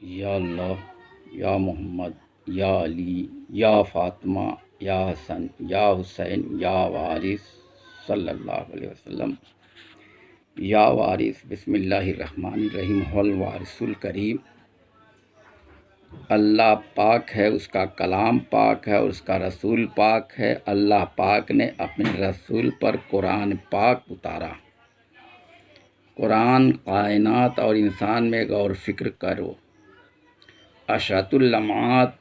या अल्लाह, या मोहम्मद, या अली, या फ़ातिमा, या हसन, या हुसैन, या वारिस सल्लल्लाहु अलैहि वसल्लम, या वारिस बिस्मिल्लाहिर्रहमानिर्रहीम वल वारिसुल करीम। अल्लाह पाक है, उसका कलाम पाक है और उसका रसूल पाक है। अल्लाह पाक ने अपने रसूल पर कुरान पाक उतारा। कुरान कायनात और इंसान में गौर फिक्र करो। अशरतुल लम्हात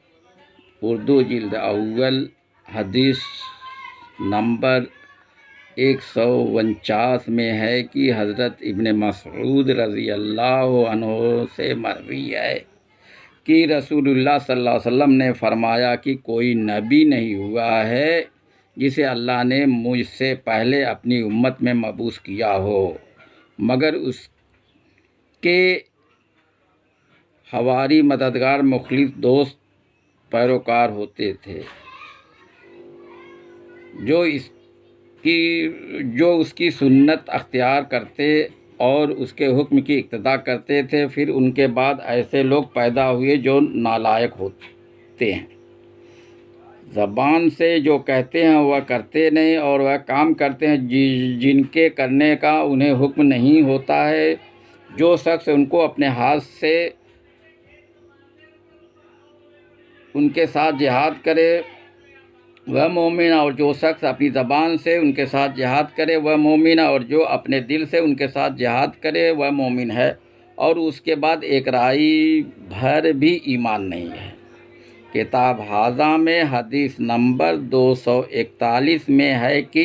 उर्दू जिल्द अव्वल हदीस नंबर 149 में है कि हज़रत इब्न मसऊद रज़ी अल्लाह अन्हु से मरवी है कि रसूलुल्लाह सल्लल्लाहु अलैहि वसल्लम ने फरमाया कि कोई नबी नहीं हुआ है जिसे अल्लाह ने मुझसे पहले अपनी उम्मत में मबूस किया हो, मगर उसके हवारी मददगार मुखलिस दोस्त पैरोकार होते थे जो उसकी सुन्नत अख्तियार करते और उसके हुक्म की इक्तदा करते थे। फिर उनके बाद ऐसे लोग पैदा हुए जो नालायक होते हैं, ज़बान से जो कहते हैं वह करते नहीं और वह काम करते हैं जिनके करने का उन्हें हुक्म नहीं होता है। जो शख्स उनको अपने हाथ से उनके साथ जिहाद करे वह मोमिन, और जो शख्स अपनी ज़बान से उनके साथ जिहाद करे वह मोमिन, और जो अपने दिल से उनके साथ जिहाद करे वह मोमिन है। और उसके बाद एक राई भर भी ईमान नहीं है। किताब हाजा में हदीस नंबर 241 में है कि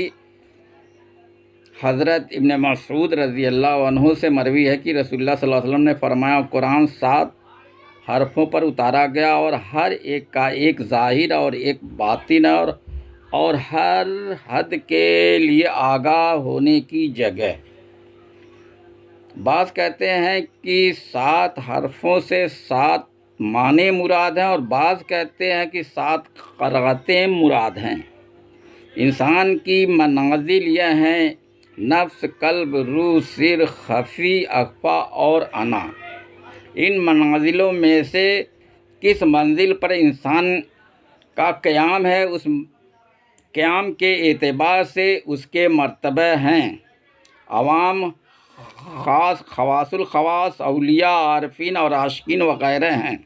हज़रत इब्न मसऊद रज़ी अल्लाह अन्हु से मरवी है कि रसूलुल्लाह सल्लल्लाहु अलैहि वसल्लम ने फरमाया, कुरान 7 हरफों पर उतारा गया और हर एक का एक ज़ाहिर और एक बातिन और हर हद के लिए आगाह होने की जगह। बाज़ कहते हैं कि 7 हरफों से 7 माने मुराद हैं और बाज़ कहते हैं कि 7 क़रातें मुराद हैं। इंसान की मनाजिल यह हैं नफ्स, कल्ब, रूह, सिर, खफ़ी, अख़फ़ा और अना। इन मनाजिलों में से किस मंजिल पर इंसान का क़याम है, उस क़याम के एतबार से उसके मर्तबे हैं। अवाम, ख़ास, ख़वासुल ख़वास, औलिया, आरफीन और आशिकीन वग़ैरह हैं।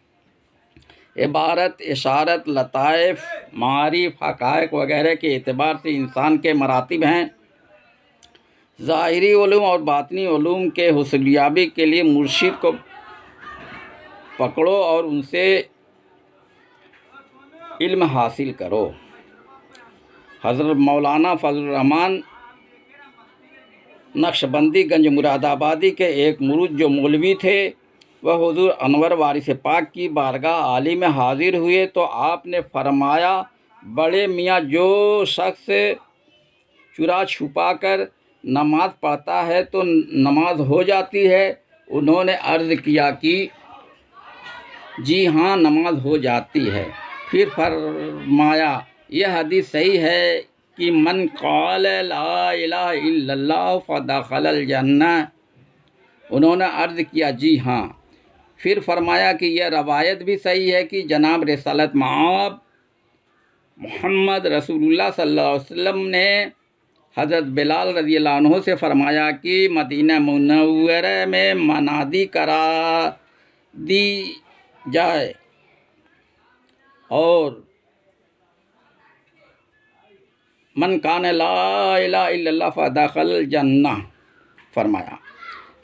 इबारत, इशारत, लताइफ़, मारिफ़, हक़ाइक़ वग़ैरह के एतबार से इंसान के मरातिब हैं। ज़ाहिरी उलूम और बातिनी उलूम के हुसूलियाबी के लिए मुर्शिद को पकड़ो और उनसे इल्म हासिल करो। हज़रत मौलाना फज़लुर रहमान नक्शबंदी गंज मुरादाबादी के एक मुरीद जो मौलवी थे, वह हुज़ूर अनवर वारिस पाक की बारगाह आली में हाजिर हुए तो आपने फरमाया, बड़े मियाँ, जो शख्स चुरा छुपा कर नमाज पढ़ता है तो नमाज हो जाती है। उन्होंने अर्ज़ किया कि जी हाँ, नमाज हो जाती है। फिर फरमाया, यह हदीस सही है कि मन क़ाल ला इलाहा इल्लल्लाह फ़दख़लल जन्नह। उन्होंने अर्ज़ किया, जी हाँ। फिर फरमाया कि यह रवायत भी सही है कि जनाब रिसालत मआब मोहम्मद रसूलुल्लाह सल्लल्लाहु अलैहि वसल्लम ने हज़रत बिलाल रज़ी अल्लाह अन्हु से फरमाया कि मदीना मुनव्वरा में मनादी करा दी जाए और मन कान ला इलाहा इल्लल्लाह फ़दख़लल जन्नह फरमाया।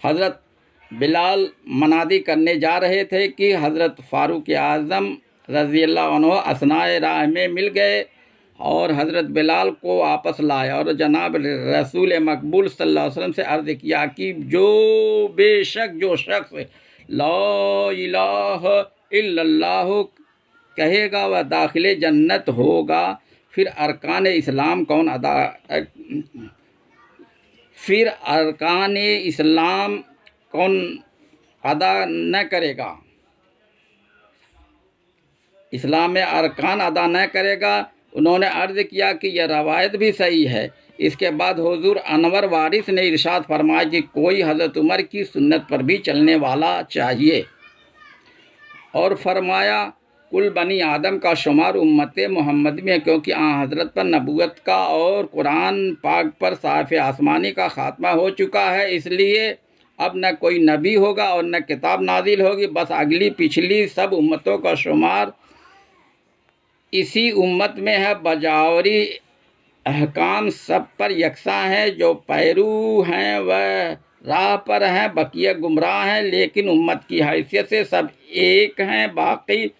हज़रत बिलाल मनादी करने जा रहे थे कि हज़रत फ़ारूक आज़म रज़ी अल्लाह अन्हु असनाए राह में मिल गए और हज़रत बिलाल को वापस लाए और जनाब रसूल मकबूल सल्लल्लाहु अलैहि वसल्लम से अर्ज़ किया कि बेशक जो शख्स ला इलाहा इल्लल्लाह कहेगा वह दाखिले जन्नत होगा। फिर अरकान इस्लाम कौन अदा न करेगा, इस्लाम में अरकान अदा न करेगा। उन्होंने अर्ज़ किया कि यह रवायत भी सही है। इसके बाद हुज़ूर अनवर वारिस ने इरशाद फरमाया कि कोई हज़रत उमर की सुन्नत पर भी चलने वाला चाहिए। और फरमाया कुल बनी आदम का शुमार उम्मत मोहम्मद में, क्योंकि हज़रत पर नबूवत का और कुरान पाक पर साफ़ आसमानी का ख़ात्मा हो चुका है, इसलिए अब न कोई नबी होगा और न किताब नाजिल होगी। बस अगली पिछली सब उम्मतों का शुमार इसी उम्मत में है। बजावरी अहकाम सब पर यकसा हैं, जो पैरू हैं वह राह पर हैं, बकिया गुमराह हैं, लेकिन उम्मत की हैसियत से सब एक हैं। बाकी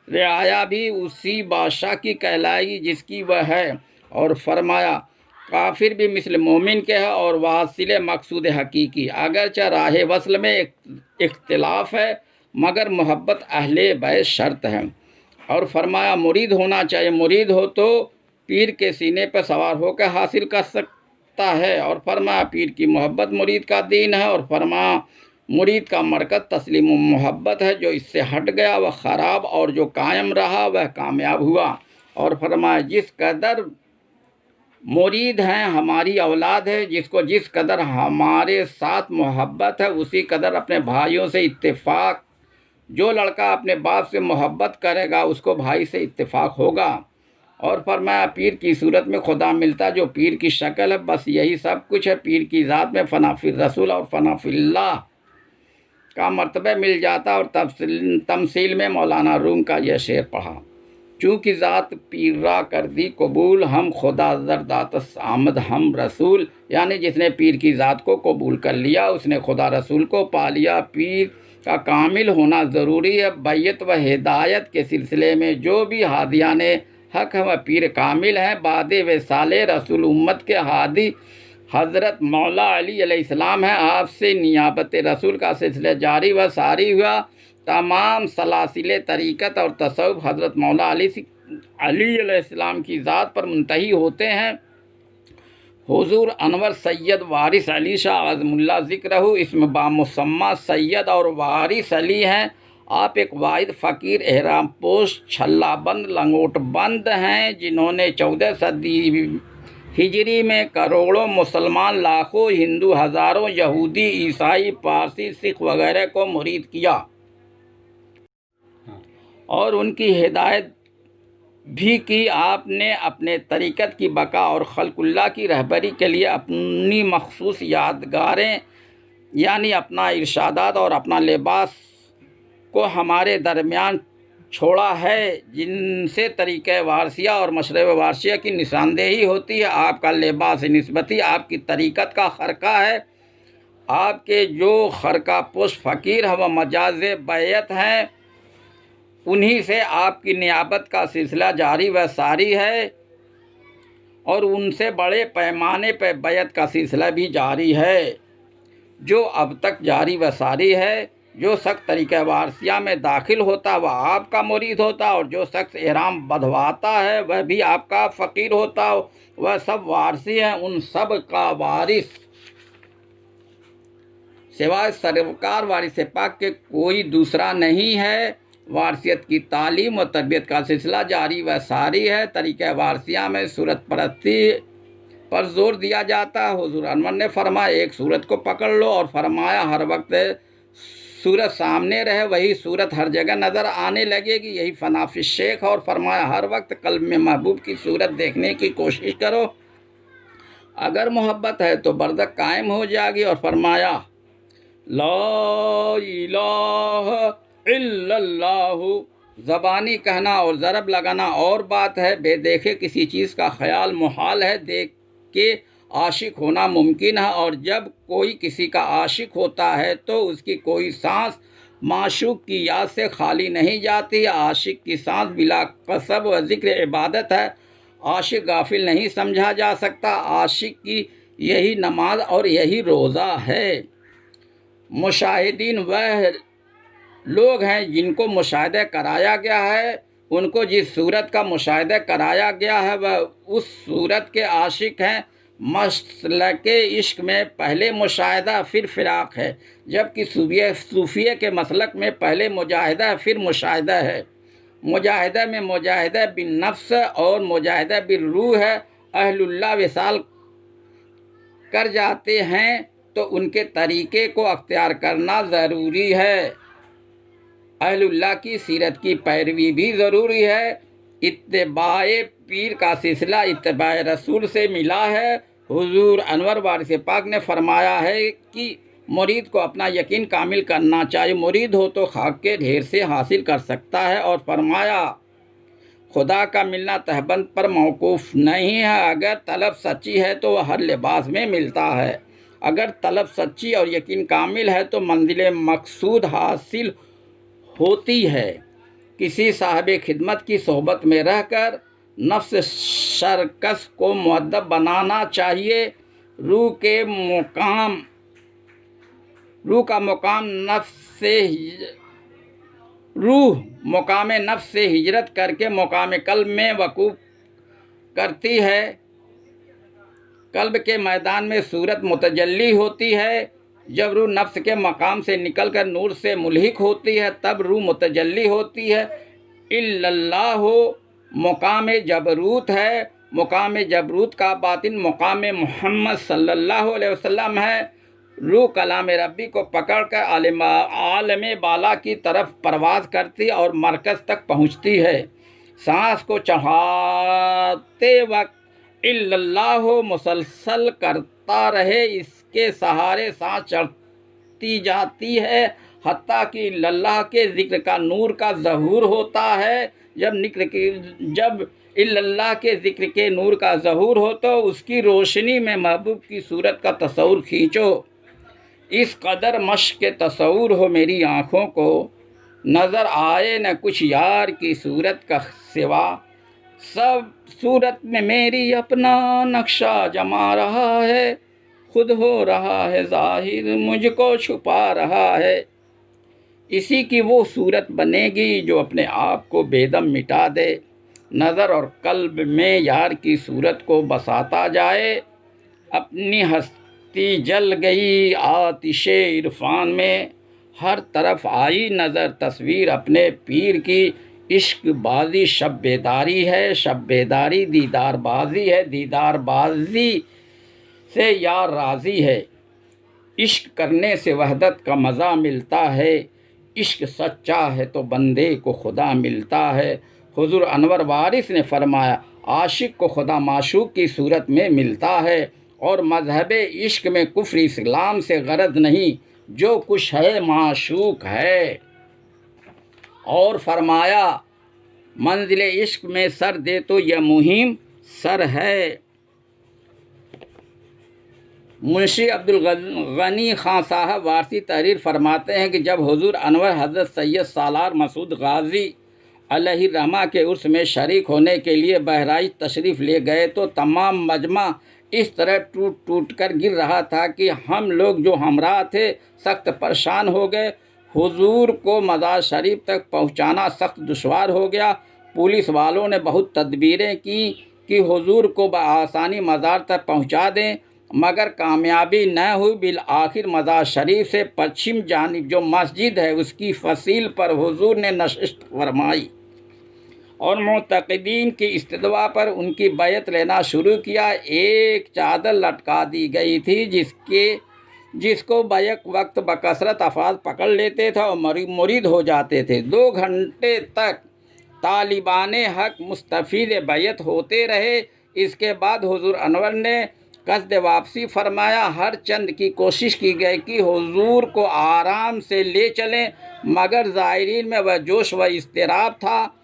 रियाया भी उसी बादशाह की कहलाएगी जिसकी वह है। और फरमाया काफिर भी मिसल मोमिन के है और वासिल मकसूद हकीकी, अगरचे राह वसल में इख्तिलाफ है, मगर मोहब्बत अहले बैत शर्त है। और फरमाया मुरीद होना चाहिए, मुरीद हो तो पीर के सीने पर सवार होकर हासिल कर सकता है। और फरमाया पीर की मोहब्बत मुरीद का दीन है। और फरमाया मुरीद का मरकज़ तस्लीम मोहब्बत है, जो इससे हट गया वह ख़राब और जो कायम रहा वह कामयाब हुआ। और फरमाया जिस कदर मुरीद हैं हमारी औलाद है, जिसको जिस कदर हमारे साथ मोहब्बत है उसी कदर अपने भाइयों से इत्तेफाक। जो लड़का अपने बाप से मोहब्बत करेगा उसको भाई से इत्तेफाक होगा। और फरमाया पीर की सूरत में खुदा मिलता जो पीर की शक्ल है, बस यही सब कुछ है। पीर की ज़ात में फ़ना फिर रसूल और फ़ना फिल्लाह का मर्तबा मिल जाता। और तमसील में मौलाना रूम का यह शेर पढ़ा, चूँकि ज़ात पीरा कर दी कबूल, हम खुदा जरदात आमद हम रसूल। यानी जिसने पीर की ज़ात को कबूल कर लिया उसने खुदा रसूल को पा लिया। पीर का कामिल होना ज़रूरी है। बैत व हिदायत के सिलसिले में जो भी हादियान हक है वह पीर कामिल हैं। बाद व साले रसूल उम्मत के हादी हज़रत मौला अली अलैहिस्सलाम है। आपसे नियाबत रसूल का सिलसिला जारी व सारी हुआ। तमाम सलासिल तरीक़त और तसव्वुफ़ हज़रत मौला अली अलैहिस्सलाम की ज़ात पर मुंतही होते हैं। हुज़ूर अनवर सैयद वारिस अली शाह आज़मुल्लाह ज़िक्रहु इसमें बामुसम्मा सैयद और वारिस अली हैं। आप एक वाहिद फ़कीर एहराम पोश छल्लाबंद लंगोट बंद हैं, जिन्होंने 14 सदी हिजरी में करोड़ों मुसलमान, लाखों हिंदू, हज़ारों यहूदी, ईसाई, पारसी, सिख वगैरह को मुरीद किया और उनकी हिदायत भी की। आपने अपने तरीक़त की बका और खल्क़ुल्लाह की रहबरी के लिए अपनी मखसूस यादगारें यानी अपना इरशादात और अपना लिबास को हमारे दरमियान छोड़ा है, जिनसे तरीक़े वारसिया और मशरब वारसिया की निशानदेही होती है। आपका लिबास निस्बती आपकी तरीक़त का खरका है। आपके जो खरका पोश फ़कीर है वह मजाज बैत हैं, उन्हीं से आपकी नियाबत का सिलसिला जारी व सारी है और उनसे बड़े पैमाने पर बैत का सिलसिला भी जारी है, जो अब तक जारी व सारी है। जो शख्स तरीक़े वारसिया में दाखिल होता वह आपका मुरीद होता, और जो शख्स एहराम बंधवाता है वह भी आपका फ़कीर होता। वह सब वारसी हैं, उन सब का वारिस सिवाय सरकार वारिस पाक के कोई दूसरा नहीं है। वारसियत की तालीम व तरबियत का सिलसिला जारी व सारी है। तरीक़े वारसिया में सूरत परस्ती पर जोर दिया जाता है। हुज़ूर अनवर ने फरमाया एक सूरत को पकड़ लो, और फरमाया हर वक्त सूरत सामने रहे, वही सूरत हर जगह नज़र आने लगेगी, यही फनाफिश शेख। और फरमाया हर वक्त कल्ब में महबूब की सूरत देखने की कोशिश करो, अगर मोहब्बत है तो बरदक कायम हो जाएगी। और फरमाया ला इलाहा इल्लल्लाहु ज़बानी कहना और ज़रब लगाना और बात है, बेदेखे किसी चीज़ का ख्याल मुहाल है, देख के आशिक होना मुमकिन है। और जब कोई किसी का आशिक होता है तो उसकी कोई सांस माशूक की याद से खाली नहीं जाती। आशिक की सांस बिला कसब व ज़िक्र इबादत है, आशिक गाफिल नहीं समझा जा सकता। आशिक की यही नमाज और यही रोज़ा है। मुशाहिदीन वह लोग हैं जिनको मुशाहिदा कराया गया है, उनको जिस सूरत का मुशाहिदा कराया गया है वह उस सूरत के आशिक हैं। मसलके इश्क में पहले मुशाहिदा फिर फ़िराक है, जबकि सूफिया के मसलक में पहले मुजाहिदा फिर मुशाहिदा है। मुजाहिदा में मुजाहिदा बिन नफ्स और मुजाहिदा बिन रूह है। अहलुल्लाह विसाल कर जाते हैं तो उनके तरीक़े को अख्तियार करना ज़रूरी है। अहलुल्लाह की सीरत की पैरवी भी ज़रूरी है। इत्तिबाए पीर का सिलसिला इत्तिबाए रसूल से मिला है। हुजूर अनवर वारिस पाक ने फरमाया है कि मुरीद को अपना यकीन कामिल करना चाहिए। मुरीद हो तो खाक के ढेर से हासिल कर सकता है। और फरमाया खुदा का मिलना तहबंद पर मौकूफ़ नहीं है। अगर तलब सच्ची है तो वह हर लिबास में मिलता है। अगर तलब सच्ची और यकीन कामिल है तो मंजिल मकसूद हासिल होती है। किसी साहिब खिदमत की सोहबत में रहकर नफ्स शरकस को मुअद्दब बनाना चाहिए। रूह का मुकाम नफ्स से हिजरत करके मुकाम कल्ब में वकूफ़ करती है। कल्ब के मैदान में सूरत मुतजल्ली होती है। जब रूह नफ्स के मकाम से निकलकर नूर से मुल्हिक होती है तब रूह मुतजल्ली होती है। इल्लल्लाह मुकाम जबरूत है। मुकाम जबरूत का बातिन मुकाम मोहम्मद सल्लल्लाहु अलैहि वसल्लम है। रूह कलाम रब्बी को पकड़कर आलम बाला की तरफ परवाज़ करती और मरकज़ तक पहुँचती है। सांस को चढ़ाते वक्त इल्लल्लाह मुसलसल करता रहे, इसके सहारे सांस चढ़ती जाती है हत्ता कि इल्लल्लाह के ज़िक्र का नूर का ज़हूर होता है। जब इल्लल्लाह के ज़िक्र के नूर का ज़हूर हो तो उसकी रोशनी में महबूब की सूरत का तस्वुर खींचो। इस कदर मश्क के तस्वुर हो मेरी आँखों को, नज़र आए न कुछ यार की सूरत का सिवा। सब सूरत में मेरी अपना नक्शा जमा रहा है, खुद हो रहा है ज़ाहिर मुझको छुपा रहा है। इसी की वो सूरत बनेगी जो अपने आप को बेदम मिटा दे। नज़र और कल्ब में यार की सूरत को बसाता जाए। अपनी हस्ती जल गई आतिशे इरफान में, हर तरफ आई नज़र तस्वीर अपने पीर की। इश्क बाजी शब बेदारी है, शब बेदारी दीदार बाजी है, दीदार बाजी से यार राज़ी है। इश्क करने से वहदत का मज़ा मिलता है। इश्क सच्चा है तो बंदे को खुदा मिलता है। हुजूर अनवर वारिस ने फरमाया आशिक को खुदा माशूक की सूरत में मिलता है। और मजहब इश्क में कुफ्र इस्लाम से गरज नहीं, जो कुछ है माशूक है। और फरमाया मंजिल इश्क में सर दे तो यह मुहिम सर है। मुंशी अब्दुल गनी खां साहब वारसी तहरीर फरमाते हैं कि जब हुजूर अनवर हज़रत सैयद सालार मसूद गाजी अलैहिर्रहमा के उर्स में शरीक होने के लिए बहराइच तशरीफ़ ले गए तो तमाम मजमा इस तरह टूट टूट कर गिर रहा था कि हम लोग जो हमरा थे सख्त परेशान हो गए। हुजूर को मज़ार शरीफ तक पहुंचाना सख्त दुश्वार हो गया। पुलिस वालों ने बहुत तदबीरें की कि हुजूर को बआसानी मज़ार तक पहुंचा दें, मगर कामयाबी न हुई। बिल आखिर मज़ार शरीफ से पश्चिम जानिब जो मस्जिद है उसकी फसील पर हुजूर ने नशिस्त फरमाई और मुतक़िदीन की इस्तदवा पर उनकी बैत लेना शुरू किया। एक चादर लटका दी गई थी जिसको बैक वक्त बकसरत अफराद पकड़ लेते थे और मुरीद हो जाते थे। 2 घंटे तक तालिबान हक मुस्तफ़ीद बैत होते रहे। इसके बाद हुजूर अनवर ने कसद वापसी फरमाया। हर चंद की कोशिश की गई कि हुजूर को आराम से ले चलें, मगर ज़ायरीन में वह जोश व इज़्तिराब था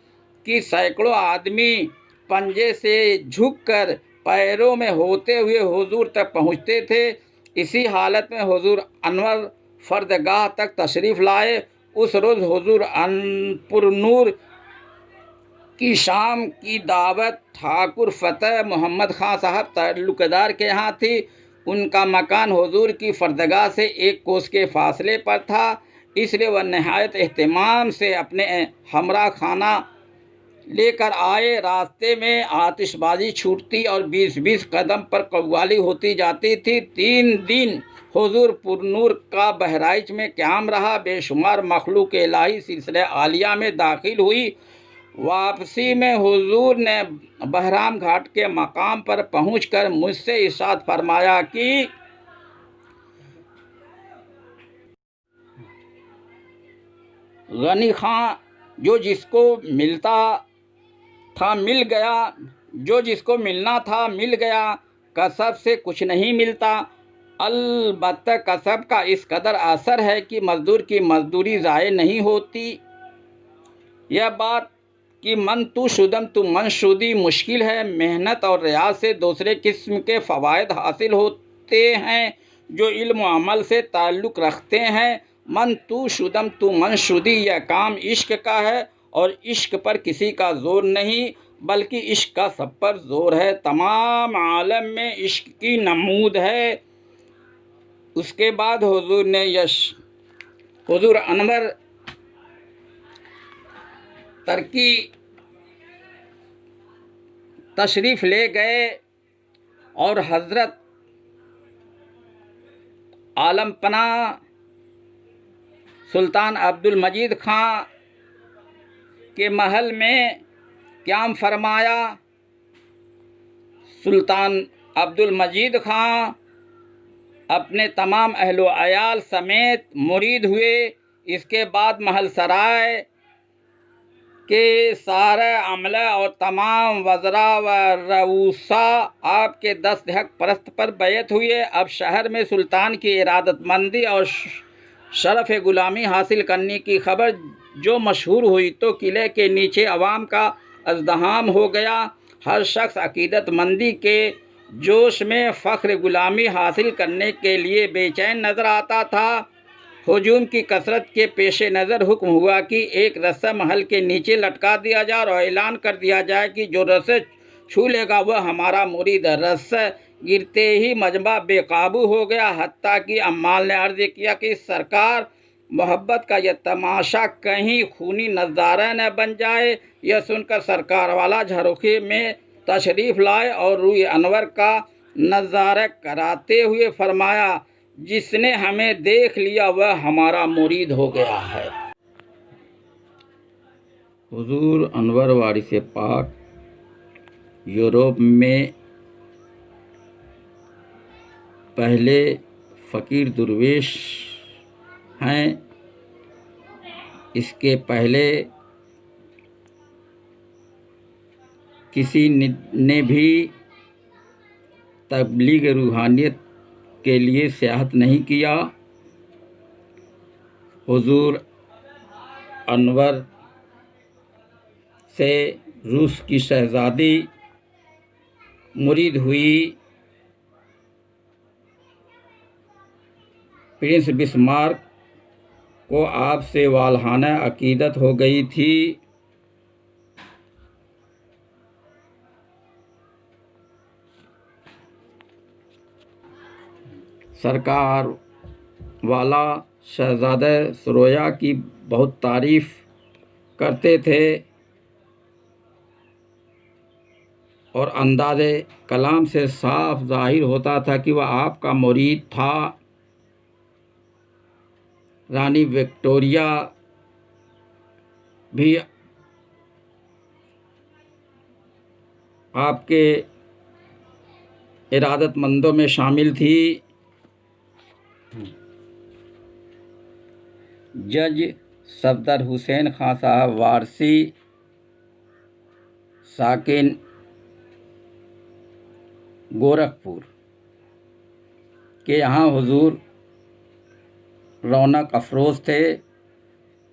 कि सैकड़ों आदमी पंजे से झुककर पैरों में होते हुए हुजूर तक पहुँचते थे। इसी हालत में हुजूर अनवर फर्दगाह तक तशरीफ़ लाए। उस रोज़ हुजूर पुरनूर की शाम की दावत ठाकुर फ़तेह मोहम्मद खां साहब ताल्लुक़दार के यहाँ थी। उनका मकान हुजूर की फर्दगाह से 1 कोस के फासले पर था, इसलिए वह नहायत एहतमाम से अपने हमरा खाना लेकर आए। रास्ते में आतिशबाजी छूटती और 20-20 कदम पर कव्वाली होती जाती थी। 3 दिन हुजूर पुरनूर का बहराइच में क़याम रहा। बेशुमार मखलूक इलाही सिलसिले आलिया में दाखिल हुई। वापसी में हुजूर ने बहराम घाट के मकाम पर पहुंचकर मुझसे इरशाद फरमाया कि गनी खां जो जिसको मिलता था मिल गया, जो जिसको मिलना था मिल गया, कसब से कुछ नहीं मिलता। अलबत्ता कसब का इस कदर असर है कि मज़दूर की मज़दूरी ज़ाय नहीं होती। यह बात कि मन तू शुदम तू मनशुदी मुश्किल है। मेहनत और रियाज से दूसरे किस्म के फ़वाइद हासिल होते हैं जो इल्म व अमल से ताल्लुक़ रखते हैं। मन तू शुदम तू मनशुदी यह काम इश्क का है और इश्क पर किसी का ज़ोर नहीं बल्कि इश्क का सब पर ज़ोर है। तमाम आलम में इश्क की नमूद है। उसके बाद हुजूर अनवर तरकी तशरीफ़ ले गए और हज़रत आलमपना सुल्तान अब्दुल मजीद खां के महल में क़याम फरमाया। सुल्तान अब्दुल मजीद खां अपने तमाम अहलो अयाल समेत मुरीद हुए। इसके बाद महल सराय के सारे अमला और तमाम वज़रा व रऊसा आपके 10 हक परस्त पर बैत हुए। अब शहर में सुल्तान की इरादतमंदी और शरफ़ ग़ुलामी हासिल करने की खबर जो मशहूर हुई तो किले के नीचे अवाम का अज़दहाम हो गया। हर शख्स अक़ीदतमंदी के जोश में फ़ख्र ग़ुलामी हासिल करने के लिए बेचैन नज़र आता था। हुजूम की कसरत के पेश नज़र हुक्म हुआ कि एक रस्सा महल के नीचे लटका दिया जाए और ऐलान कर दिया जाए कि जो रस्से छू लेगा वह हमारा मुरीद है। रस्सा गिरते ही मजमा बेकाबू हो गया। हत्ता कि अम्माल ने अर्ज़ किया कि सरकार, मोहब्बत का यह तमाशा कहीं खूनी नज़ारा न बन जाए। यह सुनकर सरकार वाला झरोखे में तशरीफ़ लाए और रूई अनवर का नज़ारा कराते हुए फरमाया, जिसने हमें देख लिया वह हमारा मुरीद हो गया है। हुजूर अनवर वारिस पाक यूरोप में पहले फ़कीर दुर्वेश हैं। इसके पहले किसी ने भी तबलीग रूहानियत के लिए सियाहत नहीं किया। हुजूर अनवर से रूस की शहज़ादी मुरीद हुई। प्रिंस बिस्मार्क को आपसे वालहाना अकीदत हो गई थी। सरकार वाला शहज़ादा सरोया की बहुत तारीफ़ करते थे और अंदाज़े कलाम से साफ ज़ाहिर होता था कि वह आपका मुरीद था। रानी विक्टोरिया भी आपके इरादतमंदों में शामिल थी। जज सफदर हुसैन खां साहब वारसी साकिन गोरखपुर के यहाँ हुजूर रौनक अफरोज़ थे।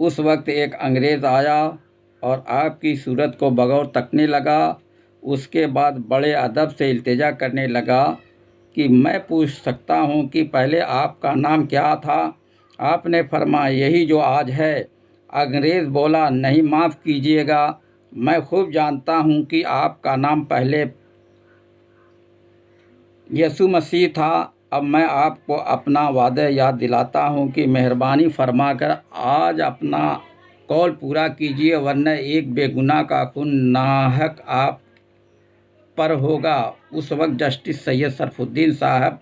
उस वक्त एक अंग्रेज़ आया और आपकी सूरत को बगौर तकने लगा। उसके बाद बड़े अदब से इल्तिजा करने लगा कि मैं पूछ सकता हूँ कि पहले आपका नाम क्या था? आपने फरमाया यही जो आज है। अंग्रेज़ बोला, नहीं, माफ़ कीजिएगा, मैं खूब जानता हूँ कि आपका नाम पहले यसु मसीह था। अब मैं आपको अपना वादा याद दिलाता हूँ कि मेहरबानी फरमाकर आज अपना कौल पूरा कीजिए, वरना एक बेगुनाह का खून नाहक आप पर होगा। उस वक्त जस्टिस सैयद सरफुद्दीन साहब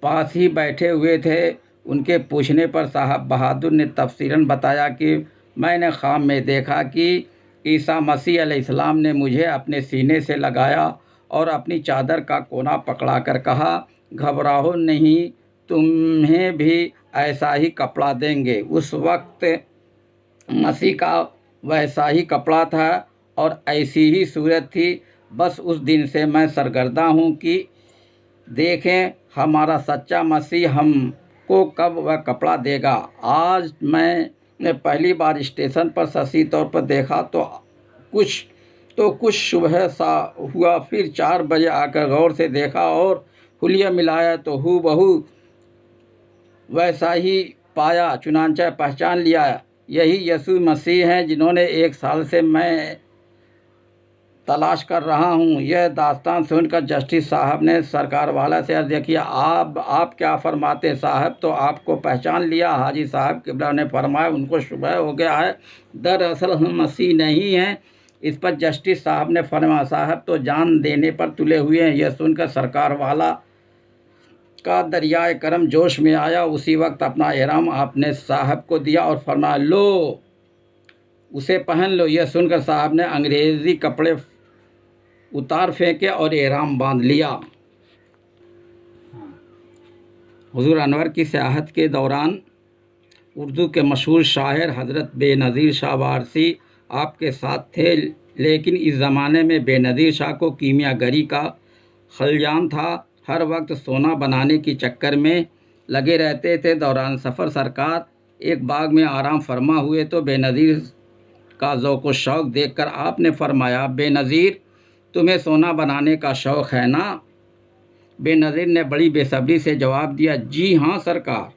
पास ही बैठे हुए थे। उनके पूछने पर साहब बहादुर ने तफसीरन बताया कि मैंने ख्वाब में देखा कि ईसा मसीह अलैहिस्सलाम ने मुझे अपने सीने से लगाया और अपनी चादर का कोना पकड़ाकर कहा, घबराओ नहीं, तुम्हें भी ऐसा ही कपड़ा देंगे। उस वक्त मसीह का वैसा ही कपड़ा था और ऐसी ही सूरत थी। बस उस दिन से मैं सरगर्दा हूँ कि देखें हमारा सच्चा मसीह हमको कब वह कपड़ा देगा। आज मैंने पहली बार स्टेशन पर शशि तौर पर देखा तो कुछ सुबह सा हुआ। फिर 4 बजे आकर गौर से देखा और हुलिया मिलाया तो हूबहू वैसा ही पाया। चुनांचे पहचान लिया, यही यीशु मसीह हैं जिन्होंने 1 साल से मैं तलाश कर रहा हूँ। यह दास्तान सुनकर जस्टिस साहब ने सरकार वाला से अर्ज किया, आप क्या फरमाते साहब? तो आपको पहचान लिया। हाजी साहब किबला ने फरमाया, उनको शुबह हो गया है, दरअसल हम मसीह नहीं हैं। इस पर जस्टिस साहब ने फरमाया, साहब तो जान देने पर तुले हुए हैं। यह सुनकर सरकार वाला का दरियाए करम जोश में आया। उसी वक्त अपना एहराम आपने साहब को दिया और फरमाया, लो उसे पहन लो। यह सुनकर साहब ने अंग्रेज़ी कपड़े उतार फेंके और एहराम बांध लिया। हुजूर अनवर की सियाहत के दौरान उर्दू के मशहूर शायर हज़रत बेनज़ीर शाह वारसी आपके साथ थे, लेकिन इस ज़माने में बेनज़ीर शाह को कीमियागरी का खलजान था। हर वक्त सोना बनाने की चक्कर में लगे रहते थे। दौरान सफ़र सरकार एक बाग में आराम फरमा हुए तो बेनज़ीर का ज़ौक़ व शौक़ देखकर आपने फरमाया, बेनज़ीर तुम्हें सोना बनाने का शौक़ है ना? बेनज़ीर ने बड़ी बेसब्री से जवाब दिया, जी हाँ सरकार।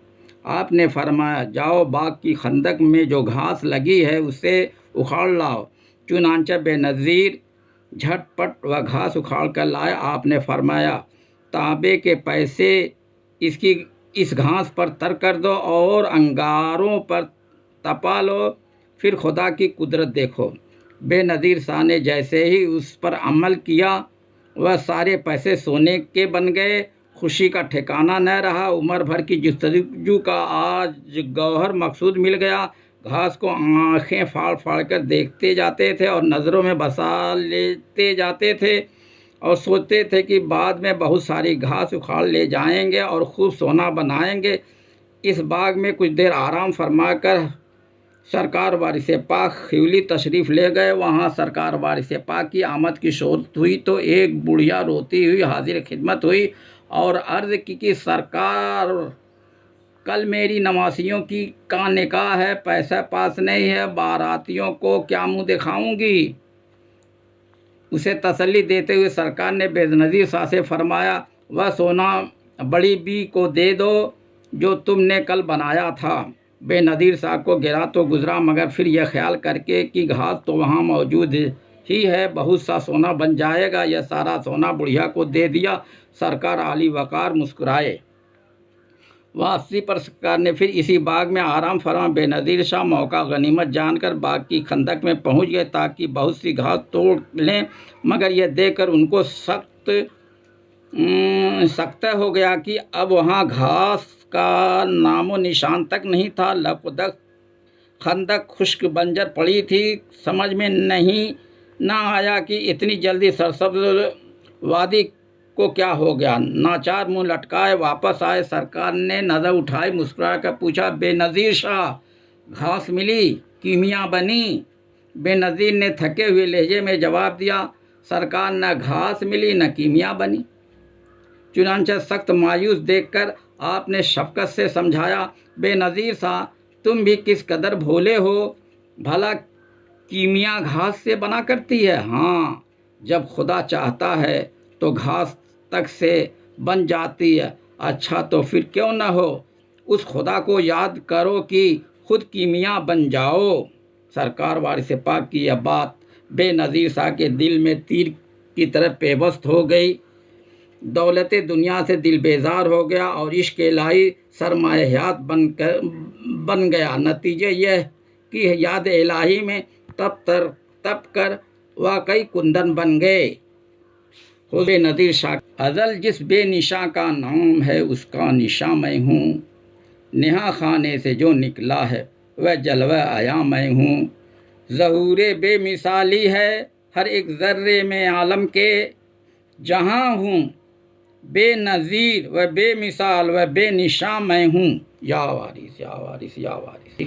आपने फरमाया, जाओ बाग की खंदक में जो घास लगी है उसे उखाड़ लाओ। चुनांचे बेनज़ीर झटपट वह घास उखाड़ कर लाए। आपने फरमाया, तांबे के पैसे इस घास पर तर कर दो और अंगारों पर तपा लो, फिर खुदा की कुदरत देखो। बेनज़ीर शाह ने जैसे ही उस पर अमल किया वह सारे पैसे सोने के बन गए। खुशी का ठिकाना न रहा। उम्र भर की जस्तजू का आज गौहर मकसूद मिल गया। घास को आंखें फाड़ फाड़ कर देखते जाते थे और नज़रों में बसा लेते जाते थे और सोचते थे कि बाद में बहुत सारी घास उखाड़ ले जाएंगे और खूब सोना बनाएंगे। इस बाग में कुछ देर आराम फरमाकर सरकार वारिस पाक खिवली तशरीफ़ ले गए। वहाँ सरकार वारिस पाक की आमद की शोहरत हुई तो एक बुढ़िया रोती हुई हाजिर खिदमत हुई और अर्ज़ की कि सरकार, कल मेरी नवासियों का निकाह है, पैसा पास नहीं है, बारातियों को क्या मुँह दिखाऊंगी? उसे तसल्ली देते हुए सरकार ने बेनज़ीर शाह से फरमाया, वह सोना बड़ी बी को दे दो जो तुमने कल बनाया था। बेनज़ीर शाह को गिरा तो गुजरा, मगर फिर यह ख्याल करके कि घास तो वहाँ मौजूद ही है, बहुत सा सोना बन जाएगा। यह सारा सोना बुढ़िया को दे दिया। सरकार आली वकार मुस्कुराए। वापसी पर सरकार ने फिर इसी बाग में आराम फरमा। बेनज़ीर शाह मौका गनीमत जानकर बाग की खंदक में पहुंच गए ताकि बहुत सी घास तोड़ लें, मगर यह देखकर उनको सख्त हो गया कि अब वहाँ घास का नामो निशान तक नहीं था। लपदक खंदक खुश्क बंजर पड़ी थी। समझ में ना आया कि इतनी जल्दी सरसब्ज़ वादी को क्या हो गया। नाचार मुंह लटकाए वापस आए। सरकार ने नज़र उठाई, मुस्कुरा कर पूछा, बेनज़ीर शाह घास मिली, कीमिया बनी? बेनज़ीर ने थके हुए लहजे में जवाब दिया, सरकार न घास मिली न कीमिया बनी। चुनांचे सख्त मायूस देखकर आपने शफकत से समझाया, बेनज़ीर शाह तुम भी किस कदर भोले हो, भला कीमिया घास से बना करती है? हाँ, जब खुदा चाहता है तो घास तक से बन जाती है। अच्छा तो फिर क्यों न हो, उस खुदा को याद करो कि खुद कीमिया बन जाओ। सरकार वारिस पाक की यह बात बेनज़ीर शाह के दिल में तीर की तरह पेवस्त हो गई। दौलत दुनिया से दिल बेजार हो गया और इश्क इलाही सरमायात बन गया। नतीजे यह कि याद इलाही में तप कर वाकई कुंदन बन गए। बेनज़ीर शाह, अज़ल जिस बेनिशा का नाम है उसका निशा मैं हूँ, नेहा खाने से जो निकला है वह जलवा आया मैं हूँ। ज़हूरे बेमिसाली है हर एक ज़र्रे में आलम के, जहाँ हूँ बेनज़ीर व बेमिसाल व बेनिशा मैं हूँ। या वारिस या वारिस या वारिस।